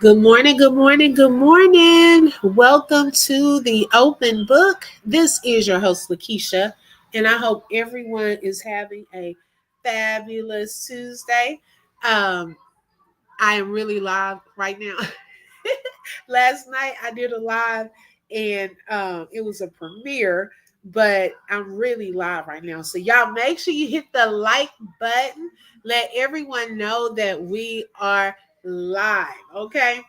Good morning, good morning, good morning. Welcome to the open book. This is your host, Lakeisha, and I hope everyone is having a fabulous Tuesday. Um, I am really live right now. Last night I did a live and it was a premiere, but I'm really live right now. So y'all make sure you hit the like button. Let everyone know that we are live. Okay.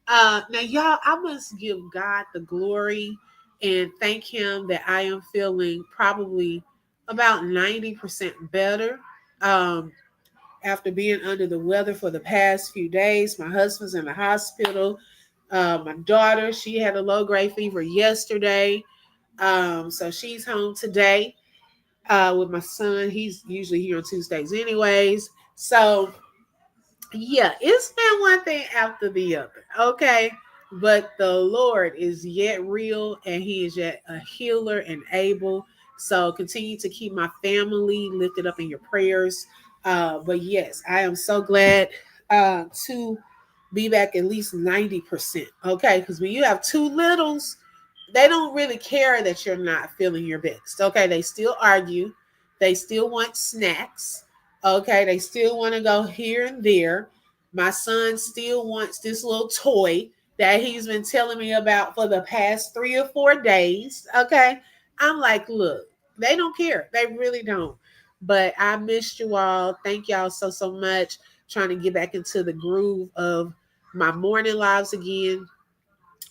Now y'all, I must give God the glory and thank him that I am feeling probably about 90% better. Um, After being under the weather for the past few days. My husband's in the hospital. My daughter, she had a low grade fever yesterday. So she's home today with my son. He's usually here on Tuesdays, anyways. So, yeah, it's been one thing after the other. Okay. But the Lord is yet real and he is yet a healer and able. So continue to keep my family lifted up in your prayers. But yes, I am so glad to be back at least 90%. Okay. Because when you have two littles, they don't really care that you're not feeling your best. Okay. They still argue, they still want snacks. Okay. They still want to go here and there. My son still wants this little toy that he's been telling me about for the past 3 or 4 days. Okay. I'm like, look, they don't care. They really don't. But I missed you all. Thank y'all so much. Trying to get back into the groove of my morning lives again,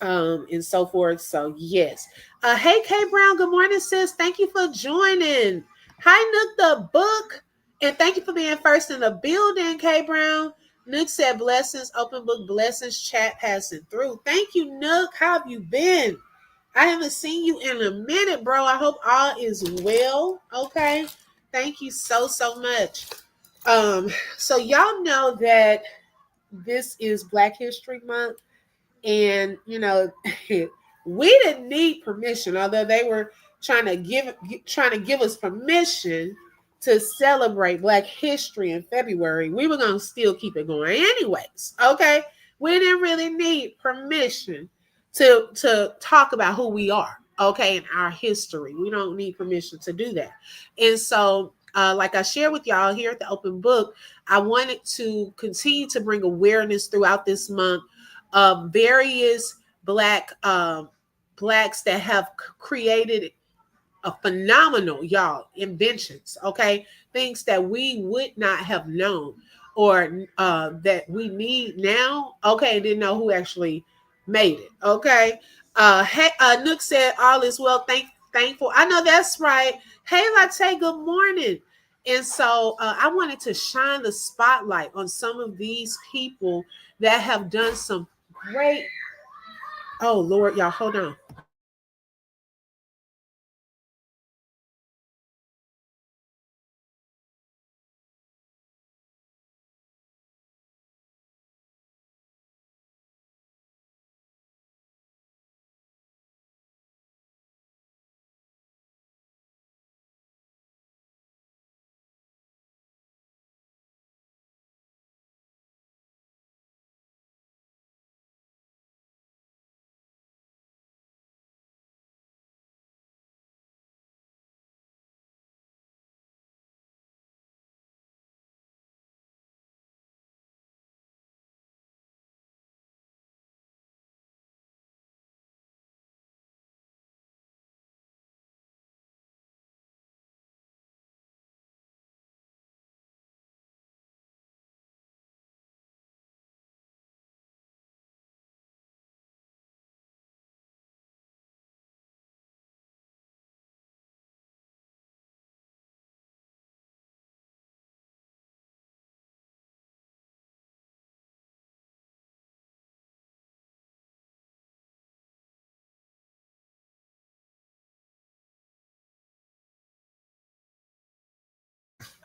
and so forth. So yes. Hey K Brown, good morning, sis. Thank you for joining. Hi Nook the book. And thank you for being first in the building, K Brown. Nook said blessings, open book blessings, chat passing through. Thank you, Nook. How have you been? I haven't seen you in a minute, bro. I hope all is well. Okay. Thank you so much. So y'all know that this is Black History Month. And we didn't need permission, although they were trying to give us permission to celebrate Black History in February. We were gonna still keep it going anyways. Okay, we didn't really need permission to talk about who we are. Okay, in our history, we don't need permission to do that. And so, like I shared with y'all here at the Open Book, I wanted to continue to bring awareness throughout this month of various blacks that have created a phenomenal inventions. Okay, things that we would not have known or that we need now. Okay, and didn't know who actually made it. Okay. Hey, Nook said all is well. Thankful. I know that's right. Hey, Latte. Good morning. And so I wanted to shine the spotlight on some of these people that have done some great. Oh Lord, y'all, hold on.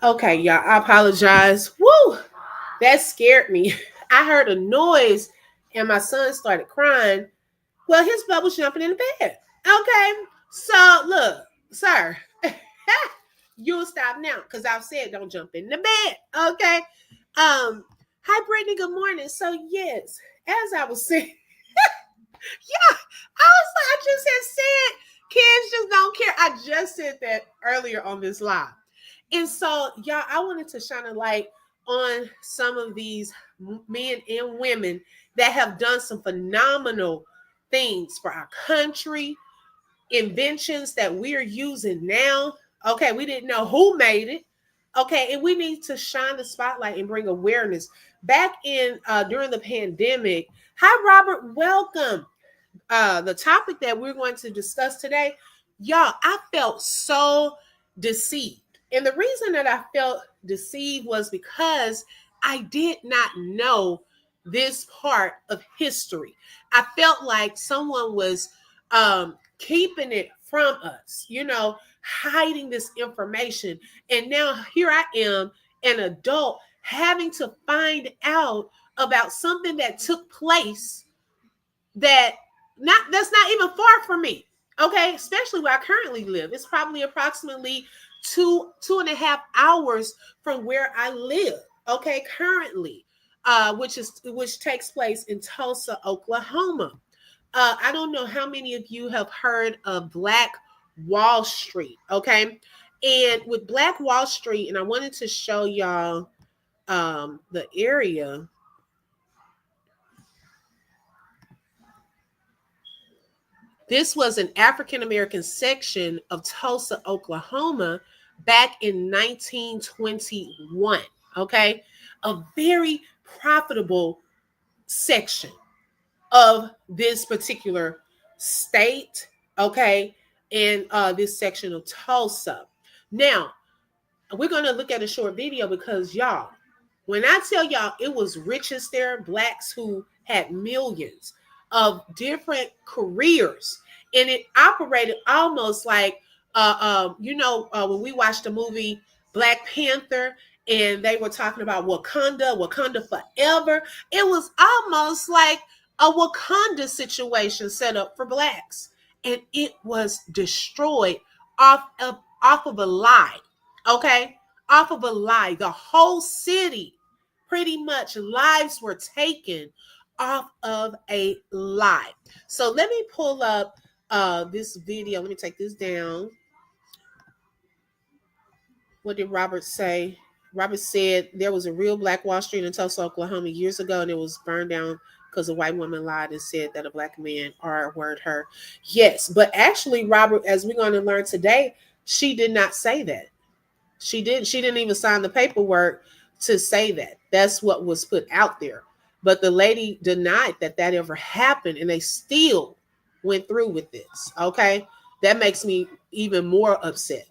Okay, y'all, I apologize. Woo! That scared me. I heard a noise and my son started crying. Well, his butt was jumping in the bed. Okay. So look, sir, you'll stop now because I've said don't jump in the bed. Okay. Um, Hi, Brittany. Good morning. So, yes, as I was saying, yeah, I just had said, kids just don't care. I just said that earlier on this live. And so, y'all, I wanted to shine a light on some of these men and women that have done some phenomenal things for our country, inventions that we're using now. Okay, we didn't know who made it. Okay, and we need to shine the spotlight and bring awareness. Back in during the pandemic, hi Robert, welcome. The topic that we're going to discuss today, y'all, I felt so deceived. And the reason that I felt deceived was because I did not know this part of history. I felt like someone was keeping it from us, hiding this information. And now here I am, an adult, having to find out about something that took place that's not even far from me. Okay, especially where I currently live. It's probably approximately 2.5 hours from where I live. Okay, currently, which takes place in Tulsa, Oklahoma. I don't know how many of you have heard of Black Wall Street. Okay, and with Black Wall Street, and I wanted to show y'all the area. This was an African American section of Tulsa, Oklahoma, back in 1921. Okay. A very profitable section of this particular state. Okay. And this section of Tulsa. Now, we're going to look at a short video because, y'all, when I tell y'all it was riches there, blacks who had millions of different careers, and it operated almost like, when we watched the movie Black Panther, and they were talking about Wakanda forever. It was almost like a Wakanda situation set up for blacks, and it was destroyed off of a lie. Okay, off of a lie. The whole city, pretty much, lives were taken off of a lie. So let me pull up this video. Let me take this down. What did Robert say? Robert said there was a real Black Wall Street in Tulsa, Oklahoma years ago, and it was burned down because a white woman lied and said that a black man word her. Yes, but actually, Robert, as we're going to learn today, she did not say that. She didn't even sign the paperwork to say that. That's what was put out there. But the lady denied that ever happened, and they still went through with this. Okay, that makes me even more upset.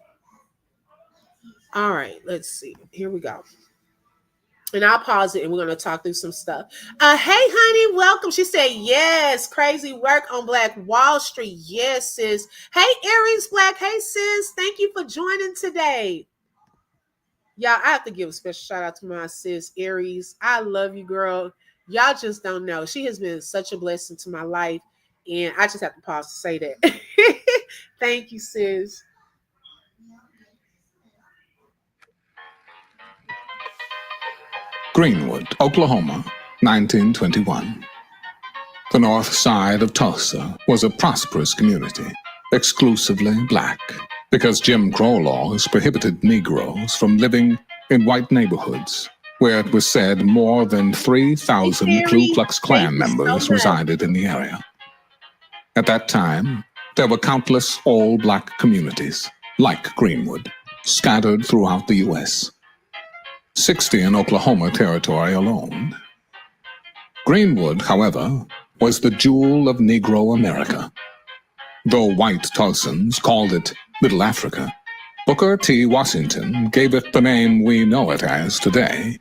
All right, let's see. Here we go. And I'll pause it and we're going to talk through some stuff. Hey, honey, welcome. She said, yes, crazy work on Black Wall Street. Yes, sis. Hey, Aries Black. Hey, sis. Thank you for joining today. Y'all, I have to give a special shout out to my sis, Aries. I love you, girl. Y'all just don't know. She has been such a blessing to my life. And I just have to pause to say that. Thank you, sis. Greenwood, Oklahoma, 1921. The north side of Tulsa was a prosperous community, exclusively black, because Jim Crow laws prohibited Negroes from living in white neighborhoods, where it was said more than 3,000 Ku Klux Klan members resided in the area. At that time, there were countless all-black communities, like Greenwood, scattered throughout the U.S., 60 in Oklahoma Territory alone. Greenwood, however, was the jewel of Negro America. Though white Tulsans called it Little Africa, Booker T. Washington gave it the name we know it as today,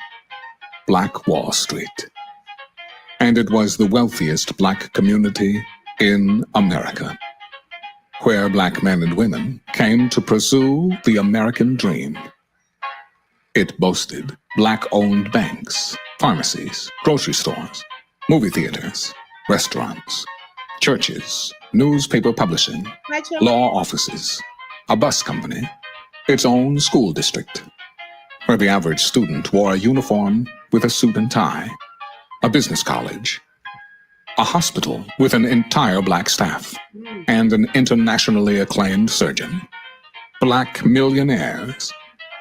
Black Wall Street. And it was the wealthiest black community in America, where black men and women came to pursue the American dream. It boasted black-owned banks, pharmacies, grocery stores, movie theaters, restaurants, churches, newspaper publishing, law offices, a bus company, its own school district. where the average student wore a uniform with a suit and tie, a business college, a hospital with an entire black staff, and an internationally acclaimed surgeon. Black millionaires,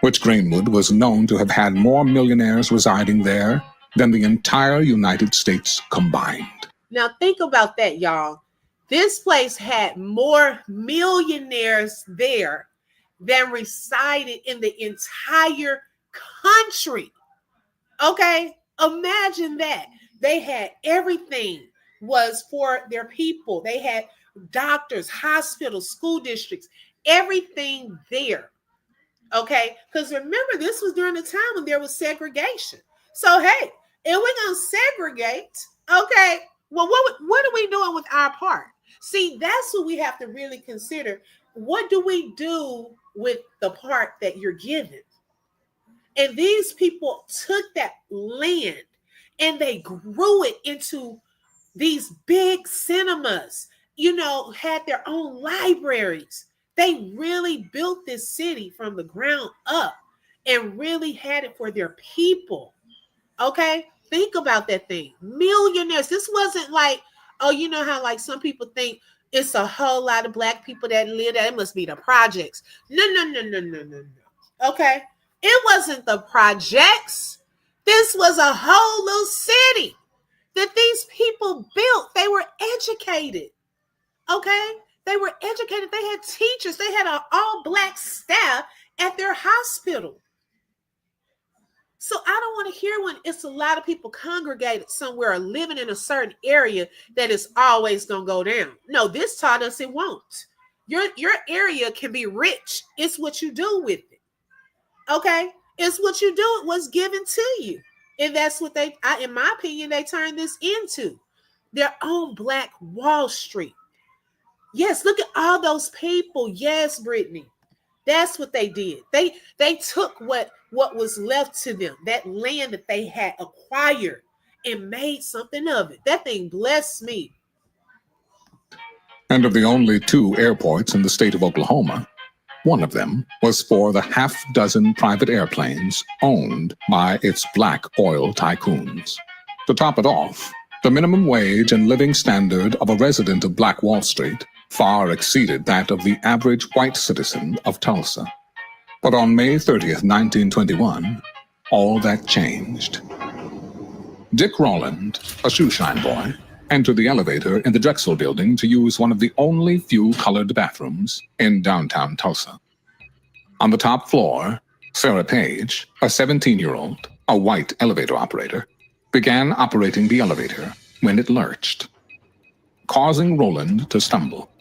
which Greenwood was known to have had more millionaires residing there than the entire United States combined. Now think about that, y'all. This place had more millionaires there than resided in the entire country. Okay? Imagine that. They had everything was for their people. They had doctors, hospitals, school districts, everything there. Okay? Because remember, this was during the time when there was segregation. So, hey, if we're going to segregate, okay, well, what are we doing with our part? See, that's what we have to really consider. What do we do with the part that you're given? And these people took that land and they grew it into these big cinemas, had their own libraries. They really built this city from the ground up and really had it for their people. Okay? Think about that thing. Millionaires. This wasn't like, oh, you know how like some people think it's a whole lot of black people that live there. It must be the projects. No. Okay? It wasn't the projects. This was a whole little city that these people built. They were educated. Okay? They were educated. They had teachers. They had an all-black staff at their hospital. So I don't want to hear when it's a lot of people congregated somewhere or living in a certain area that it's always going to go down. No, this taught us it won't. Your area can be rich. It's what you do with it. Okay? It's what you do. It was given to you. And that's what in my opinion, they turned this into their own Black Wall Street. Yes, look at all those people. Yes, Brittany. That's what they did. They took what was left to them, that land that they had acquired, and made something of it. That thing blessed me. And of the only 2 airports in the state of Oklahoma, one of them was for the half-dozen private airplanes owned by its black oil tycoons. To top it off, the minimum wage and living standard of a resident of Black Wall Street far exceeded that of the average white citizen of Tulsa. But on May 30th, 1921, all that changed. Dick Rowland, a shoeshine boy, entered the elevator in the Drexel building to use one of the only few colored bathrooms in downtown Tulsa. On the top floor, Sarah Page, a 17-year-old, a white elevator operator, began operating the elevator when it lurched, causing Rowland to stumble.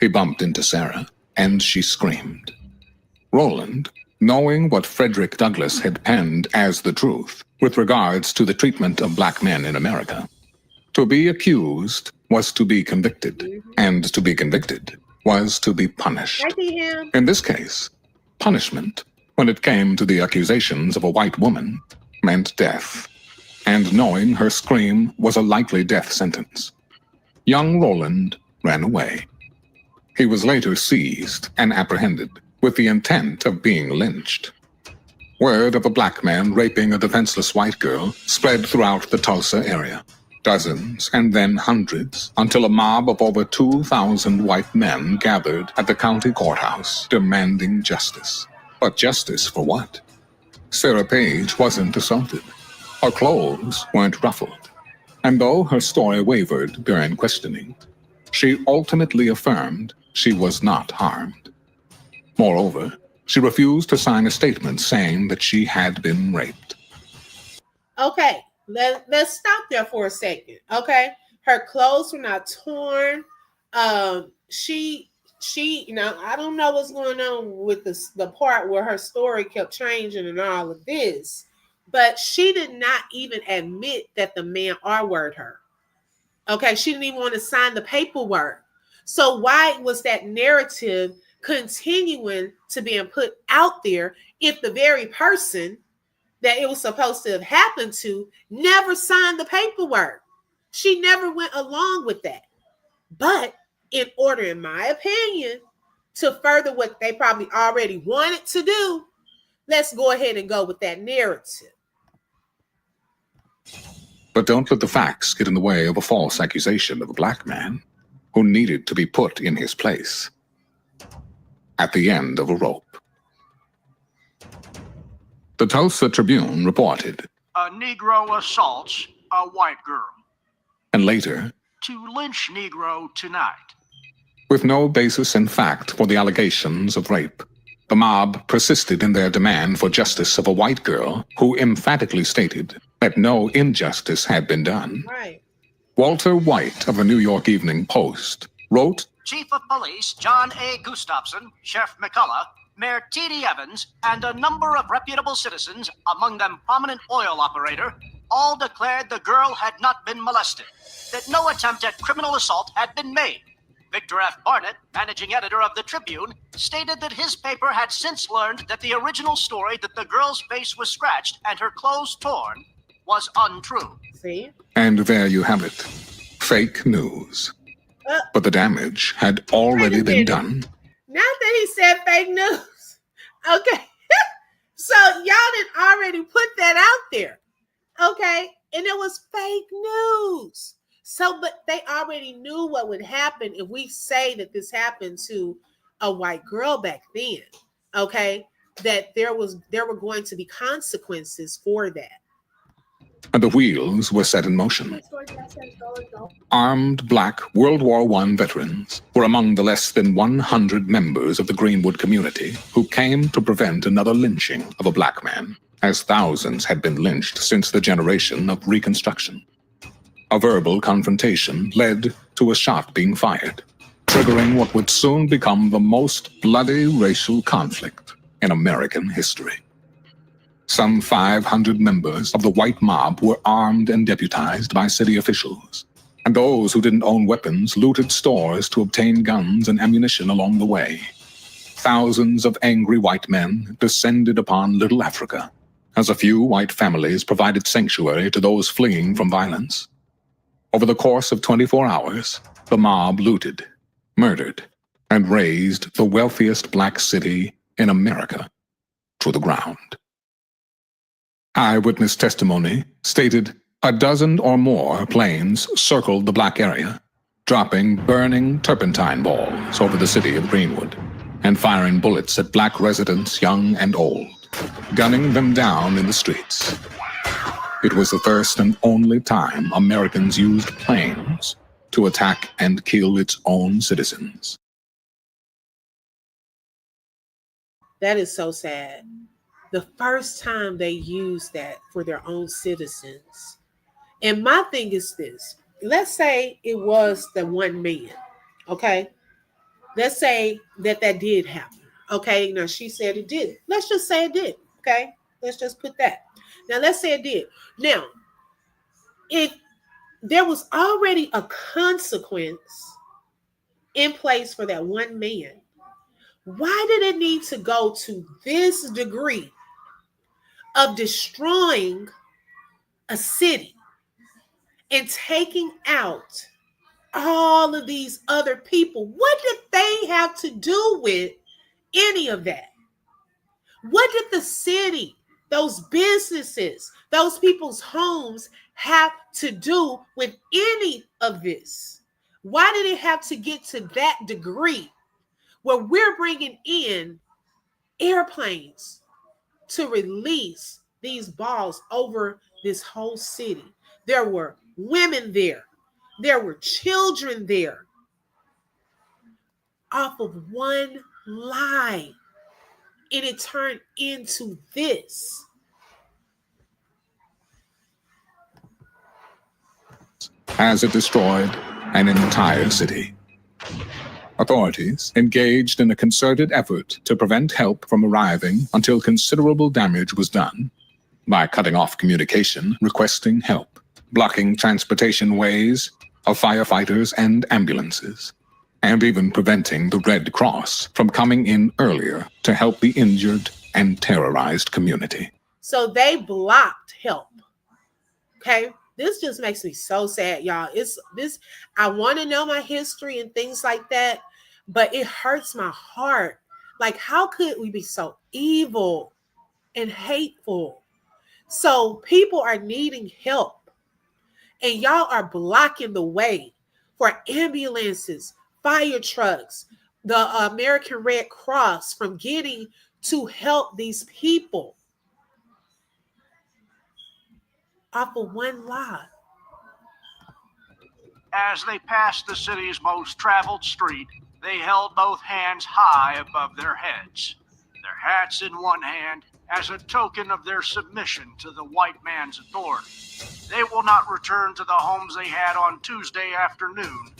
He bumped into Sarah, and she screamed. Rowland, knowing what Frederick Douglass had penned as the truth with regards to the treatment of black men in America, to be accused was to be convicted, and to be convicted was to be punished. In this case, punishment, when it came to the accusations of a white woman, meant death, and knowing her scream was a likely death sentence. Young Rowland ran away. He was later seized and apprehended with the intent of being lynched. Word of a black man raping a defenseless white girl spread throughout the Tulsa area. Dozens and then hundreds, until a mob of over 2,000 white men gathered at the county courthouse demanding justice. But justice for what? Sarah Page wasn't assaulted. Her clothes weren't ruffled. And though her story wavered during questioning, she ultimately affirmed she was not harmed. Moreover, she refused to sign a statement saying that she had been raped. Okay, let's stop there for a second. Okay, her clothes were not torn. She, I don't know what's going on with the part where her story kept changing and all of this, but she did not even admit that the man R-worded her. Okay, she didn't even want to sign the paperwork. So why was that narrative continuing to being put out there if the very person that it was supposed to have happened to never signed the paperwork? She never went along with that. But in order, in my opinion, to further what they probably already wanted to do, Let's go ahead and go with that narrative. But don't let the facts get in the way of a false accusation of a black man who needed to be put in his place at the end of a rope. The Tulsa Tribune reported, "A Negro assaults a white girl. and later, To lynch Negro tonight." with no basis in fact for the allegations of rape, the mob persisted in their demand for justice of a white girl who emphatically stated that no injustice had been done. Right. Walter White of the New York Evening Post wrote, Chief of Police John A. Gustafson, Sheriff McCullough, Mayor T.D. Evans, and a number of reputable citizens, among them prominent oil operator, all declared the girl had not been molested, that no attempt at criminal assault had been made. Victor F. Barnett, managing editor of the Tribune, stated that his paper had since learned that the original story that the girl's face was scratched and her clothes torn was untrue. See? and there you have it. Fake news. But the damage had already been done. Not that he said fake news. Okay. So y'all didn't already put that out there. Okay. And it was fake news. So, but they already knew what would happen if we say that this happened to a white girl back then. Okay. That there were going to be consequences for that. And the wheels were set in motion. Armed black World War I veterans were among the less than 100 members of the Greenwood community who came to prevent another lynching of a black man, as thousands had been lynched since the generation of Reconstruction. A verbal confrontation led to a shot being fired, triggering what would soon become the most bloody racial conflict in American history. Some 500 members of the white mob were armed and deputized by city officials, and those who didn't own weapons looted stores to obtain guns and ammunition along the way. Thousands of angry white men descended upon Little Africa, as a few white families provided sanctuary to those fleeing from violence. Over the course of 24 hours, the mob looted, murdered, and razed the wealthiest black city in America to the ground. Eyewitness testimony stated a dozen or more planes circled the black area, dropping burning turpentine balls over the city of Greenwood and firing bullets at black residents young and old, gunning them down in the streets. It was the first and only time Americans used planes to attack and kill its own citizens. That is so sad. The first time they used that for their own citizens. And my thing is this. Let's say it was the one man. Okay. Let's say that did happen. Okay. Now she said it did. Let's just say it did. Okay. Let's just put that. Now let's say it did. Now, if there was already a consequence in place for that one man, why did it need to go to this degree of destroying a city and taking out all of these other people? What did they have to do with any of that? What did the city, those businesses, those people's homes have to do with any of this? Why did it have to get to that degree where we're bringing in airplanes to release these balls over this whole city? There were women there. There were children there. Off of one lie. And it turned into this. As it destroyed an entire city. Authorities engaged in a concerted effort to prevent help from arriving until considerable damage was done by cutting off communication, requesting help, blocking transportation ways of firefighters and ambulances, and even preventing the Red Cross from coming in earlier to help the injured and terrorized community. So they blocked help. Okay? This just makes me so sad, y'all. I want to know my history and things like that, but it hurts my heart. Like, how could we be so evil? and hateful. So people are needing help, and y'all are blocking the way for ambulances, fire trucks, the American Red Cross from getting to help these people off of one lie. As they passed the city's most traveled street, they held both hands high above their heads, their hats in one hand as a token of their submission to the white man's authority. They will not return to the homes they had on Tuesday afternoon,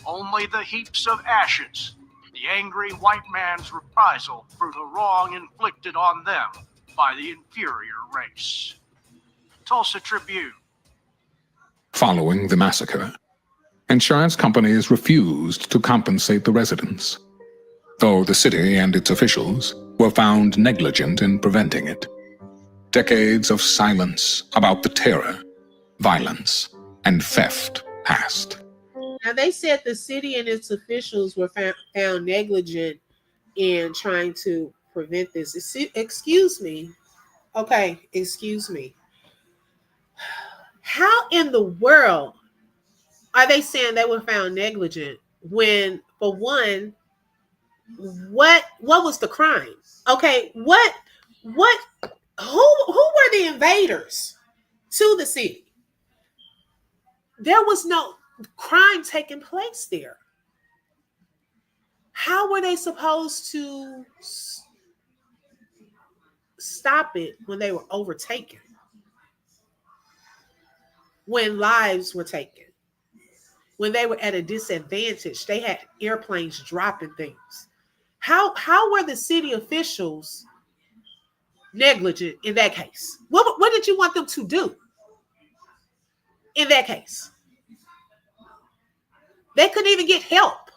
only the heaps of ashes, the angry white man's reprisal for the wrong inflicted on them by the inferior race. Tulsa Tribune. Following the massacre, insurance companies refused to compensate the residents, though the city and its officials were found negligent in preventing it. Decades of silence about the terror, violence, and theft passed. Now, they said the city and its officials were found negligent in trying to prevent this. Excuse me. Okay, excuse me. How in the world are they saying they were found negligent when, for one, what was the crime? Okay, who were the invaders to the city? There was no crime taking place there. How were they supposed to stop it when they were overtaken? When lives were taken? When they were at a disadvantage, they had airplanes dropping things. How were the city officials negligent in that case? What did you want them to do in that case? They couldn't even get help.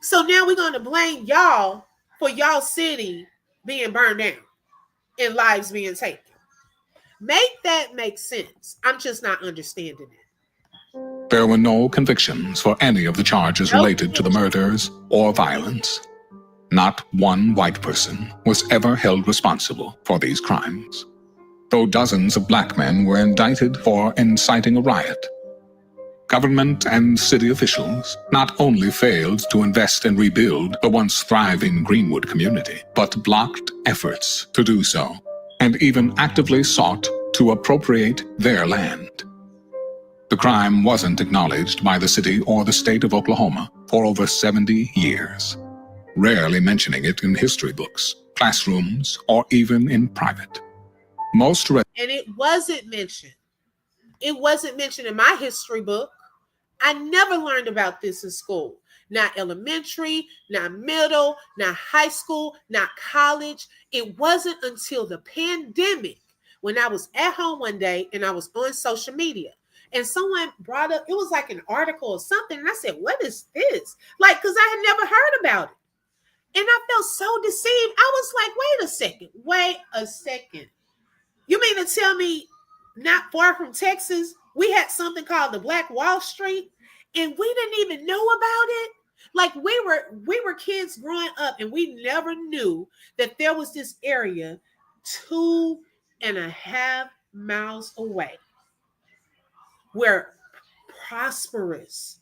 So now we're going to blame y'all for y'all city being burned down and lives being taken. Make that make sense. I'm just not understanding it. There were no convictions for any of the charges related to the murders or violence. Not one white person was ever held responsible for these crimes, though dozens of black men were indicted for inciting a riot. Government and city officials not only failed to invest and rebuild the once thriving Greenwood community, but blocked efforts to do so, and even actively sought to appropriate their land. The crime wasn't acknowledged by the city or the state of Oklahoma for over 70 years, rarely mentioning it in history books, classrooms, or even in private. And it wasn't mentioned. It wasn't mentioned in my history book. I never learned about this in school. Not elementary, not middle, not high school, not college. It wasn't until the pandemic when I was at home one day and I was on social media and someone brought up, it was like an article or something. And I said, what is this? Like, because I had never heard about it. And I felt so deceived. I was like, wait a second. You mean to tell me not far from Texas, we had something called the Black Wall Street and we didn't even know about it? Like we were kids growing up and we never knew that there was this area 2.5 miles away where prosperous,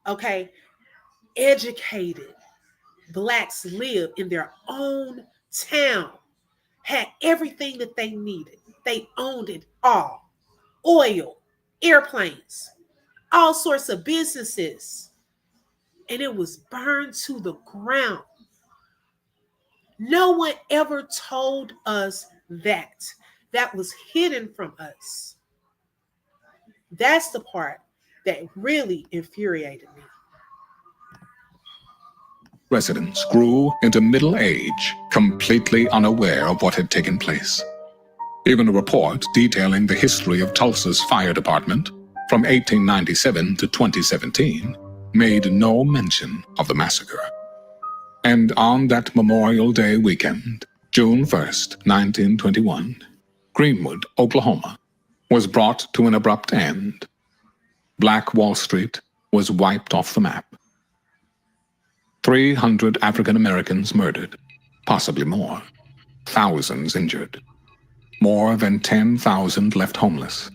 okay, educated blacks live in their own town, had everything that they needed. They owned it all. Oil, airplanes, all sorts of businesses. And it was burned to the ground. No one ever told us that. That was hidden from us. That's the part that really infuriated me. Residents grew into middle age, completely unaware of what had taken place. Even a report detailing the history of Tulsa's fire department from 1897 to 2017 made no mention of the massacre. And on that Memorial Day weekend, June 1st, 1921, Greenwood, Oklahoma, was brought to an abrupt end. Black Wall Street was wiped off the map. 300 African Americans murdered, possibly more. thousands injured, more than 10,000 left homeless,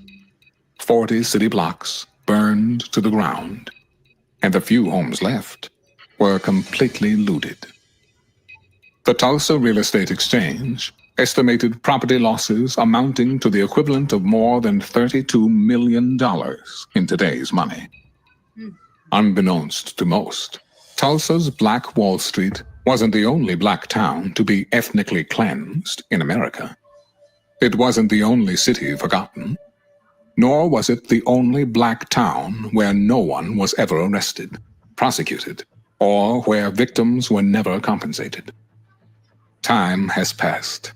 40 city blocks burned to the ground, and the few homes left were completely looted. The Tulsa Real Estate Exchange estimated property losses amounting to the equivalent of more than $32 million in today's money. Unbeknownst to most, Tulsa's Black Wall Street wasn't the only black town to be ethnically cleansed in America. It wasn't the only city forgotten, nor was it the only black town where no one was ever arrested, prosecuted, or where victims were never compensated. Time has passed.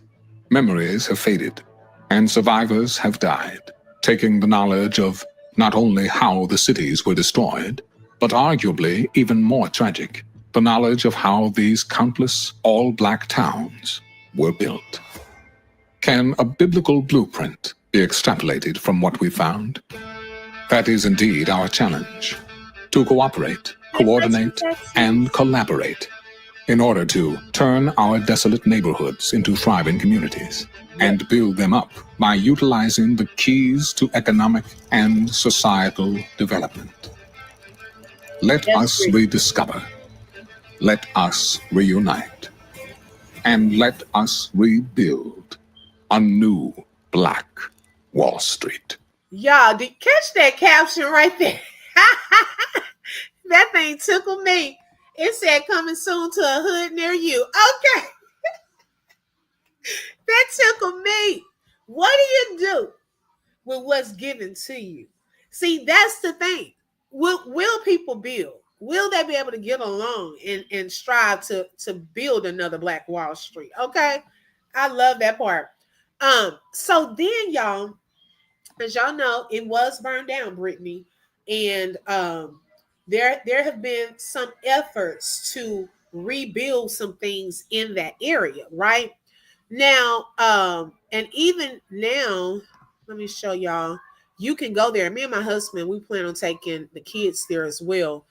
Memories have faded, and survivors have died, taking the knowledge of not only how the cities were destroyed, but arguably even more tragic, the knowledge of how these countless all-black towns were built. Can a biblical blueprint be extrapolated from what we found? That is indeed our challenge, to cooperate, coordinate, and collaborate in order to turn our desolate neighborhoods into thriving communities and build them up by utilizing the keys to economic and societal development. Let us rediscover, let us reunite, and let us rebuild a new Black Wall Street. Y'all, did catch that caption right there? That thing tickled me. It said coming soon to a hood near you. Okay. That tickled me. What do you do with what's given to you? See, that's the thing. Will people build? Will they be able to get along and strive to build another Black Wall Street? Okay. I love that part. So then y'all, as y'all know, it was burned down, Brittany. And there have been some efforts to rebuild some things in that area, right? Now, and even now, let me show y'all. You can go there. Me and my husband, we plan on taking the kids there as well.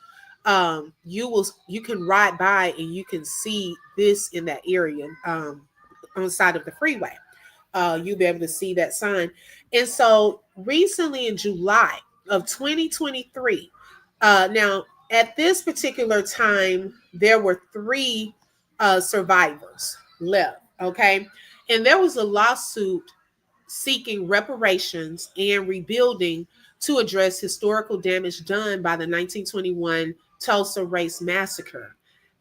You can ride by and you can see this in that area, on the side of the freeway. You'll be able to see that sign. And so recently in July of 2023, now at this particular time, there were three survivors left. Okay. And there was a lawsuit seeking reparations and rebuilding to address historical damage done by the 1921 Tulsa Race Massacre.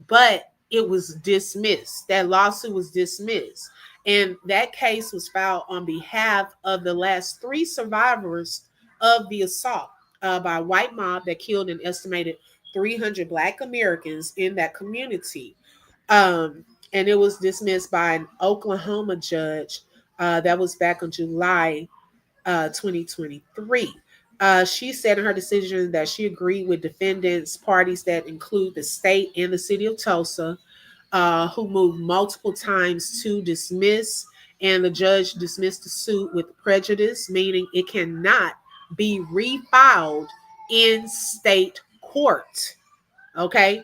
But it was dismissed. That lawsuit was dismissed. And that case was filed on behalf of the last three survivors of the assault by a white mob that killed an estimated 300 Black Americans in that community. And it was dismissed by an Oklahoma judge. That was back on July 2023. She said in her decision that she agreed with defendants, parties that include the state and the city of Tulsa, who moved multiple times to dismiss, and the judge dismissed the suit with prejudice, meaning it cannot be refiled in state court. Okay,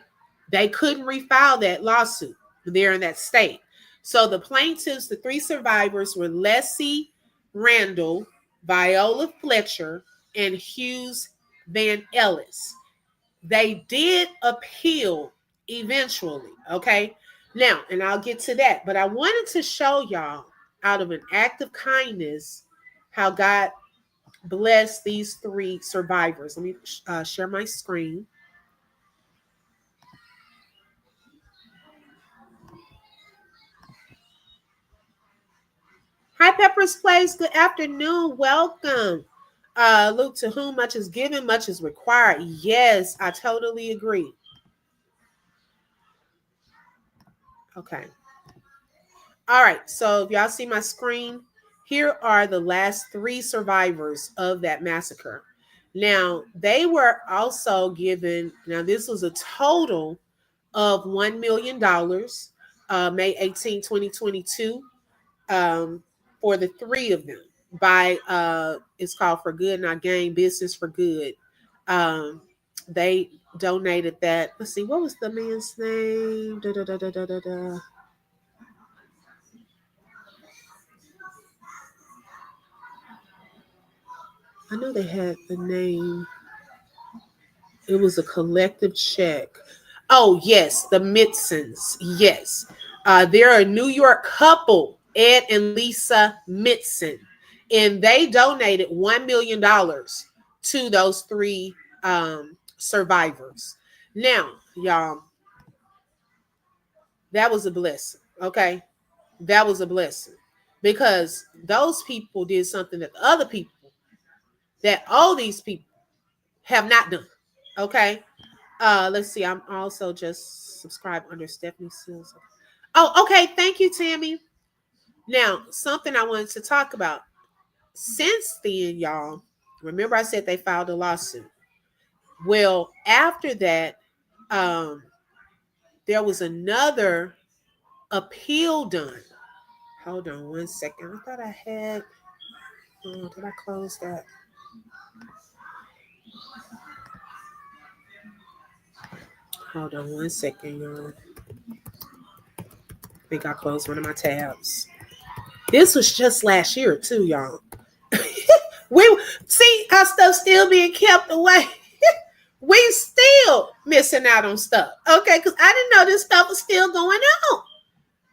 they couldn't refile that lawsuit there in that state. So the plaintiffs, the three survivors, were Leslie Randall, Viola Fletcher, and Hughes Van Ellis. They did appeal eventually. Okay. Now, and I'll get to that, but I wanted to show y'all, out of an act of kindness, how God blessed these three survivors. Let me share my screen. Hi, Peppers Place. Good afternoon. Welcome. Luke, to whom much is given, much is required. Yes, I totally agree. Okay. All right. So if y'all see my screen, here are the last three survivors of that massacre. Now, they were also given, now this was a total of $1 million, May 18, 2022, for the three of them by, it's called For Good Not Gain, Business for Good. They donated that. Let's see, what was the man's name? I know they had the name. It was a collective check. Oh, yes, the Mitsons. Yes. They're a New York couple, Ed and Lisa Mitson, and they donated $1 million to those three survivors. Now, y'all, that was a blessing. Okay. That was a blessing because those people did something that the other people, that all these people have not done. Okay. Let's see. I'm also just subscribed under Stephanie Seals. Oh, okay. Thank you, Tammy. Now, something I wanted to talk about. Since then, y'all, remember I said they filed a lawsuit. Well, after that, um, there was another appeal done. Hold on one second. I thought I had. Oh, did I close that? Hold on one second, y'all. I think I closed one of my tabs. This was just last year, too, y'all. We see our stuff still being kept away. We still missing out on stuff. Okay, because I didn't know this stuff was still going on.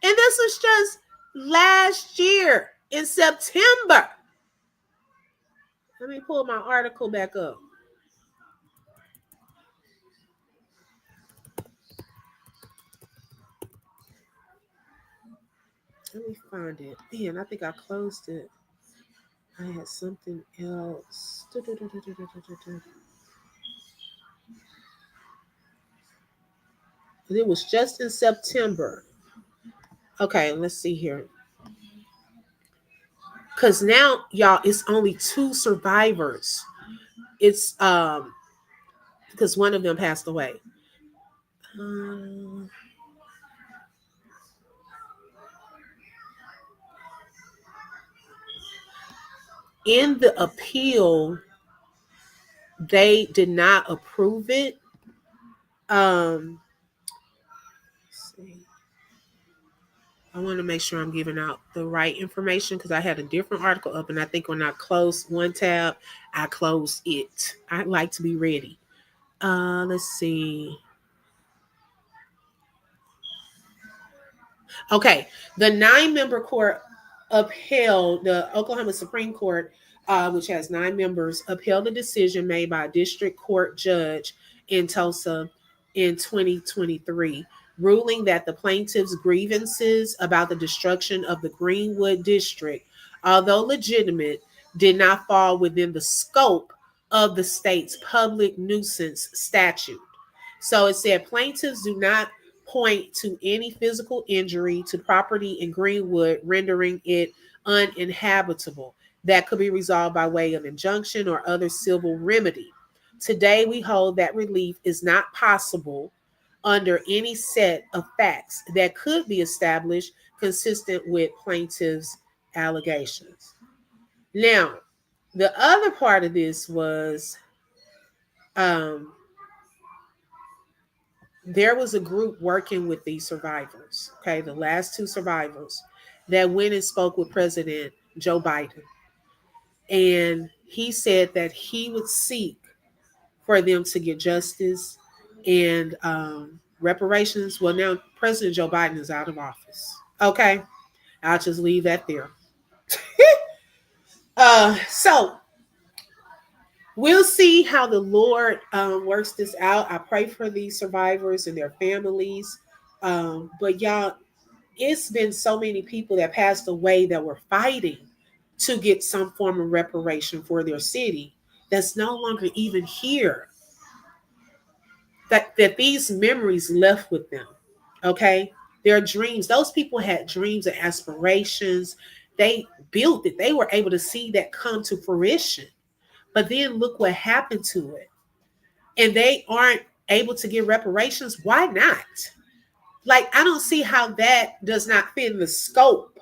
And this was just last year in September. Let me pull my article back up. Let me find it. Man, I think I closed it. I had something else. It was just in September. Okay, let's see here. Cause now, y'all, it's only two survivors. It's because one of them passed away. Um, in the appeal, they did not approve it. Let's see. I want to make sure I'm giving out the right information because I had a different article up, and I think when I closed one tab, I closed it. I like to be ready. Let's see. Okay, the 9-member court upheld the Oklahoma Supreme Court, which has 9 members, upheld the decision made by a district court judge in Tulsa in 2023, ruling that the plaintiff's grievances about the destruction of the Greenwood district, although legitimate, did not fall within the scope of the state's public nuisance statute. So it said plaintiffs do not point to any physical injury to property in Greenwood, rendering it uninhabitable that could be resolved by way of injunction or other civil remedy. Today, we hold that relief is not possible under any set of facts that could be established consistent with plaintiffs' allegations. Now, the other part of this was um, there was a group working with these survivors, okay, the last two survivors, that went and spoke with President Joe Biden. And he said that he would seek for them to get justice and reparations. Well, now President Joe Biden is out of office. Okay, I'll just leave that there. So we'll see how the Lord works this out. I pray for these survivors and their families. But y'all, it's been so many people that passed away that were fighting to get some form of reparation for their city that's no longer even here. That these memories left with them. Okay? Their dreams. Those people had dreams and aspirations. They built it. They were able to see that come to fruition. But then look what happened to it. And they aren't able to get reparations. Why not? Like, I don't see how that does not fit in the scope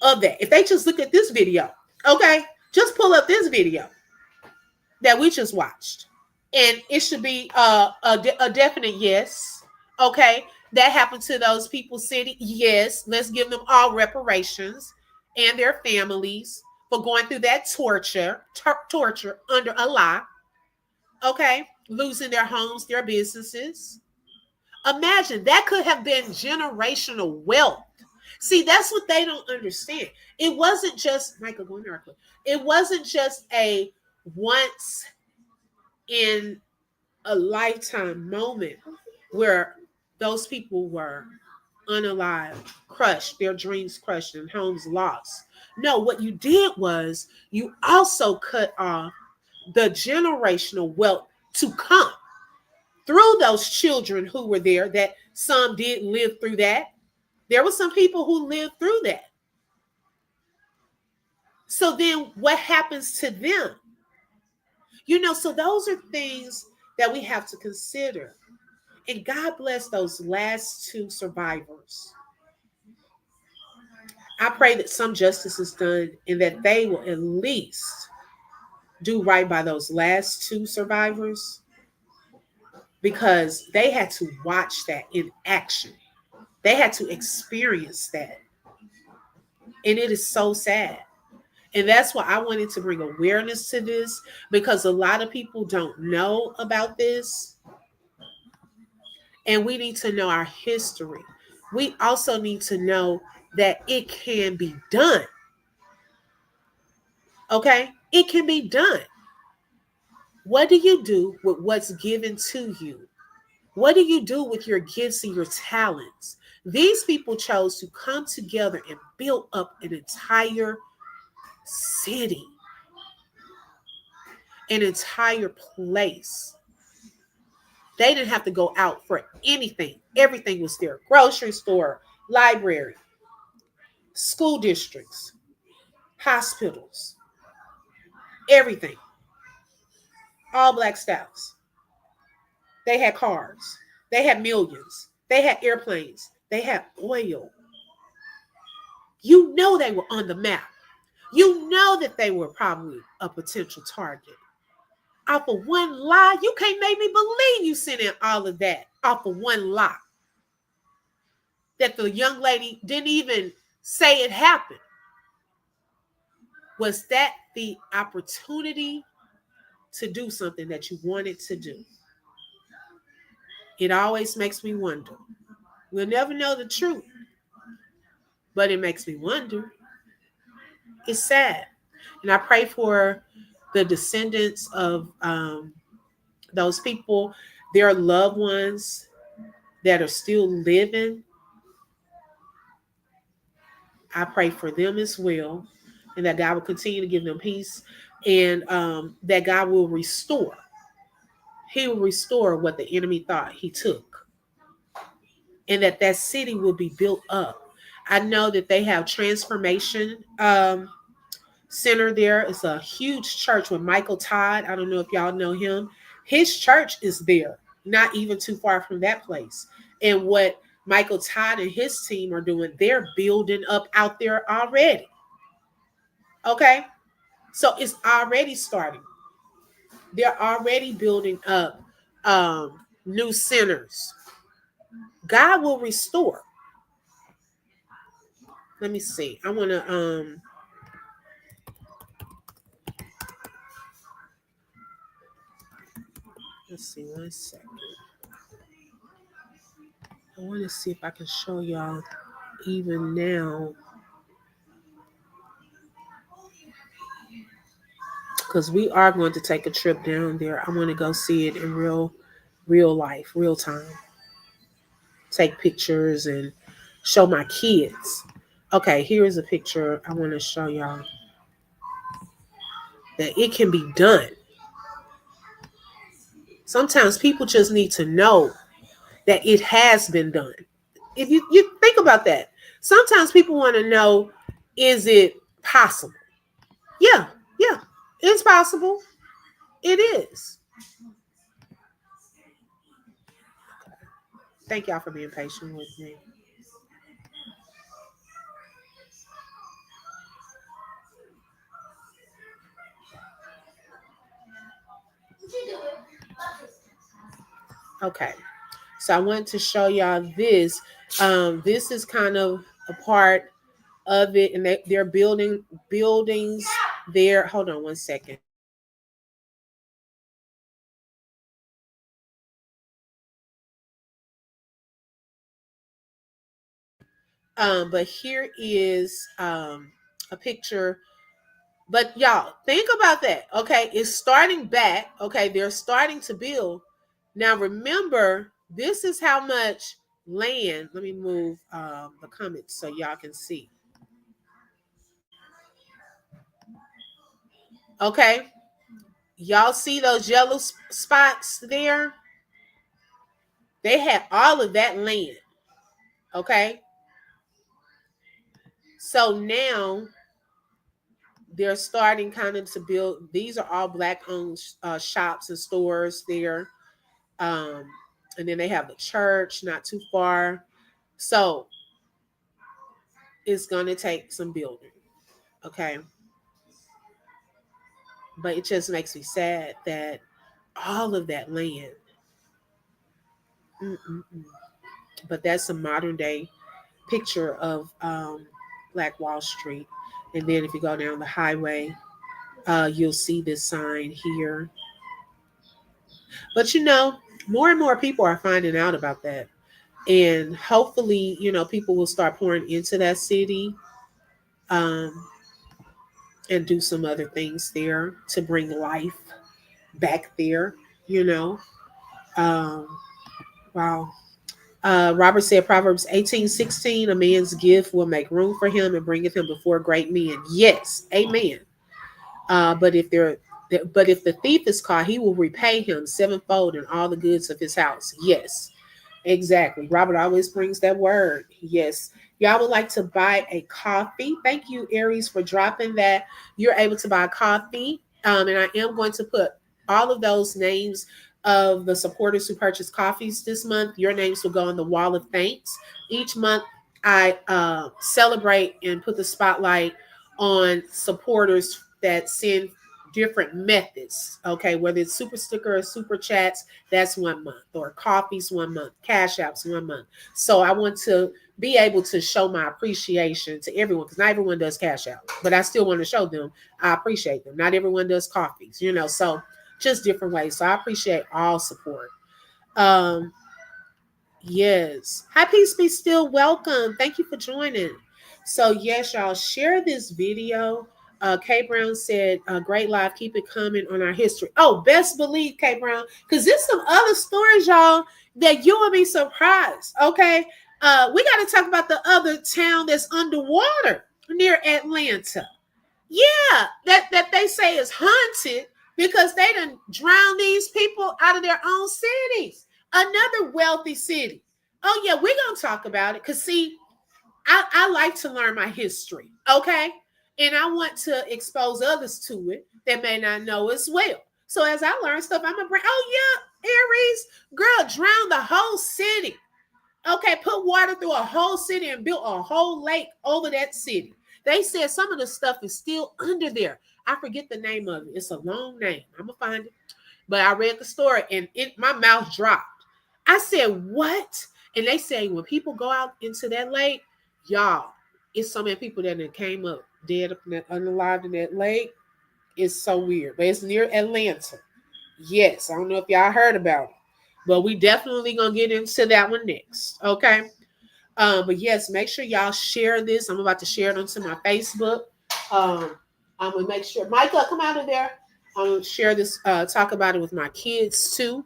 of that. If they just look at this video, okay, just pull up this video that we just watched, and it should be a definite yes. Okay, that happened to those people city. Yes, let's give them all reparations and their families. for going through that torture under a lie, okay, losing their homes, their businesses. Imagine that could have been generational wealth. See, that's what they don't understand. It wasn't just Michael going there. It wasn't just a once in a lifetime moment where those people were unalive, crushed, their dreams crushed, and homes lost. No, what you did was you also cut off the generational wealth to come through those children who were there, that some did live through that. There were some people who lived through that. So then what happens to them? So those are things that we have to consider. And God bless those last two survivors. I pray that some justice is done and that they will at least do right by those last two survivors, because they had to watch that in action. They had to experience that. And it is so sad. And that's why I wanted to bring awareness to this, because a lot of people don't know about this. And we need to know our history. We also need to know that it can be done. Okay? It can be done. What do you do with what's given to you? What do you do with your gifts and your talents? These people chose to come together and build up an entire city, an entire place. They didn't have to go out for anything. Everything was there. Grocery store, library, school districts, hospitals, everything. All black staffs. They had cars. They had millions. They had airplanes. They had oil. You know they were on the map. You know that they were probably a potential target. Off of one lie, you can't make me believe you sent in all of that off of one lie. That the young lady didn't even say it happened. Was that the opportunity to do something that you wanted to do? It always makes me wonder. We'll never know the truth, but it makes me wonder. It's sad. And I pray for the descendants of those people, their loved ones that are still living. I pray for them as well, and that God will continue to give them peace, and that God will restore. He will restore what the enemy thought he took, and that city will be built up. I know that they have transformation center there. It's a huge church with Michael Todd. I don't know if y'all know him. His church is there, not even too far from that place. And what Michael Todd and his team are doing, they're building up out there already. Okay? So it's already starting. They're already building up new centers. God will restore. Let me see. I want to let's see, 1 second. I want to see if I can show y'all even now, because we are going to take a trip down there. I want to go see it in real life, real time. Take pictures and show my kids. Okay, here's a picture I want to show y'all that it can be done. Sometimes people just need to know that it has been done. If you think about that, sometimes people want to know, is it possible? Yeah, it's possible. It is. Thank y'all for being patient with me. Okay, so I want to show y'all this. This is kind of a part of it, and they're building buildings there. Hold on one second. But here is a picture. But y'all, think about that. Okay, it's starting back. Okay, they're starting to build. Now remember, this is how much land. Let me move the comments so y'all can see. Okay, y'all see those yellow spots there? They had all of that land. Okay, so now they're starting kind of to build. These are all black owned shops and stores there. Um, and then they have the church not too far. So it's going to take some building. Okay. But it just makes me sad that all of that land. Mm-mm-mm. But that's a modern day picture of Black Wall Street. And then if you go down the highway, you'll see this sign here. But more and more people are finding out about that. And hopefully, people will start pouring into that city, um, and do some other things there to bring life back there, you know. Um, wow. Robert said Proverbs 18:16, a man's gift will make room for him and bringeth him before great men. Yes, amen. But if the thief is caught, he will repay him sevenfold in all the goods of his house. Yes. Exactly. Robert always brings that word. Yes. Y'all would like to buy a coffee. Thank you, Aries, for dropping that. You're able to buy coffee. And I am going to put all of those names of the supporters who purchased coffees this month. Your names will go on the wall of thanks. Each month, I celebrate and put the spotlight on supporters that send different methods. Okay, whether it's super sticker or super chats, that's 1 month, or coffees 1 month, cash apps 1 month. So I want to be able to show my appreciation to everyone, because not everyone does cash out, but I still want to show them I appreciate them. Not everyone does coffees, so just different ways. So I appreciate all support. um Yes. Hi, peace be still. Welcome. Thank you for joining. So, yes, y'all, share this video. K Brown said, great live. Keep it coming on our history. Oh, best believe, K Brown, because there's some other stories, y'all, that you will be surprised. Okay. We got to talk about the other town that's underwater near Atlanta. Yeah, that they say is haunted because they done drown these people out of their own cities. Another wealthy city. Oh yeah, we're gonna talk about it. Cause see, I like to learn my history, okay? And I want to expose others to it that may not know as well. So as I learn stuff, I'm gonna bring, oh yeah, Aries, girl, drown the whole city. Okay, put water through a whole city and built a whole lake over that city. They said some of the stuff is still under there. I forget the name of it. It's a long name. I'm gonna find it. But I read the story and my mouth dropped. I said, "What?" And they say when people go out into that lake, y'all, it's so many people that came up dead, unalive in that lake. It's so weird, but it's near Atlanta. Yes, I don't know if y'all heard about it, but we definitely gonna get into that one next. Okay. But yes, make sure y'all share this. I'm about to share it onto my Facebook. Um, I'm gonna make sure Micah, come out of there. I'm gonna share this, talk about it with my kids too,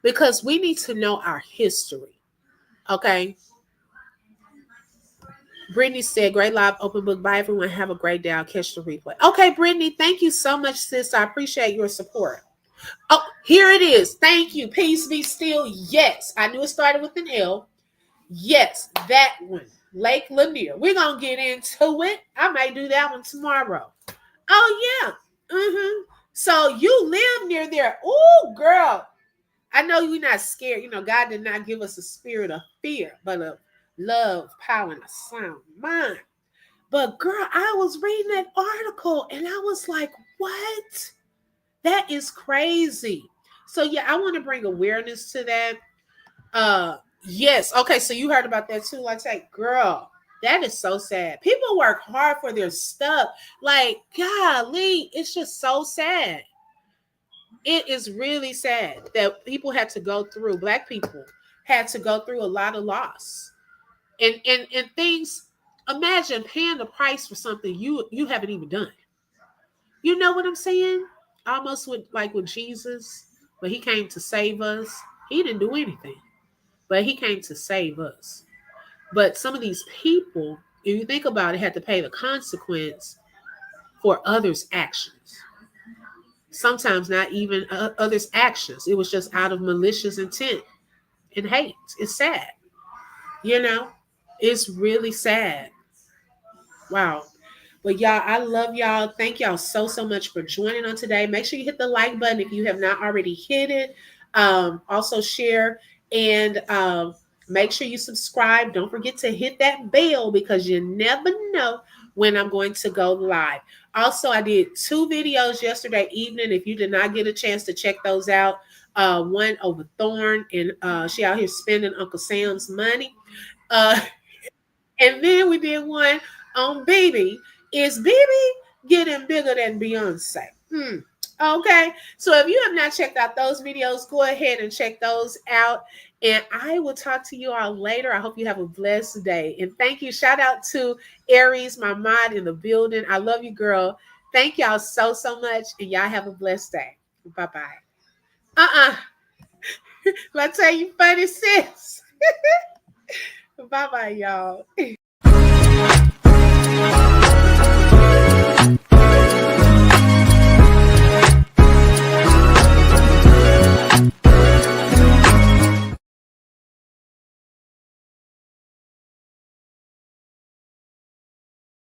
because we need to know our history. Okay. Brittany said, great live open book. Bye everyone. Have a great day. I'll catch the replay. Okay, Brittany, thank you so much, sis. I appreciate your support. Oh, here it is. Thank you. Peace be still. Yes. I knew it started with an L. Yes, that one. Lake Lanier. We're going to get into it. I may do that one tomorrow. Oh, yeah. Mm-hmm. So you live near there. Oh, girl. I know you're not scared. God did not give us a spirit of fear, but of love, power, and a sound mind. But, girl, I was reading that article and I was like, what? That is crazy. So, yeah, I want to bring awareness to that. Yes. Okay. So you heard about that too. Like, say, girl. That is so sad. People work hard for their stuff. Like, golly, it's just so sad. It is really sad that people had to go through, Black people had to go through a lot of loss. And things, imagine paying the price for something you haven't even done. You know what I'm saying? Almost with like with Jesus, but he came to save us. He didn't do anything, but he came to save us. But some of these people, if you think about it, had to pay the consequence for others' actions. Sometimes not even others' actions. It was just out of malicious intent and hate. It's sad. You know, it's really sad. Wow. But y'all, I love y'all. Thank y'all so much for joining on today. Make sure you hit the like button if you have not already hit it. Also share and make sure you subscribe. Don't forget to hit that bell because you never know when I'm going to go live. Also, I did 2 videos yesterday evening. If you did not get a chance to check those out, one over Thorn and she out here spending Uncle Sam's money. Uh, and then we did one on Baby. Is Baby getting bigger than Beyonce? Okay. So if you have not checked out those videos, go ahead and check those out. And I will talk to you all later. I hope you have a blessed day. And thank you. Shout out to Aries, my mod in the building. I love you, girl. Thank y'all so much. And y'all have a blessed day. Bye-bye. Let's tell you funny sis. Bye-bye, y'all.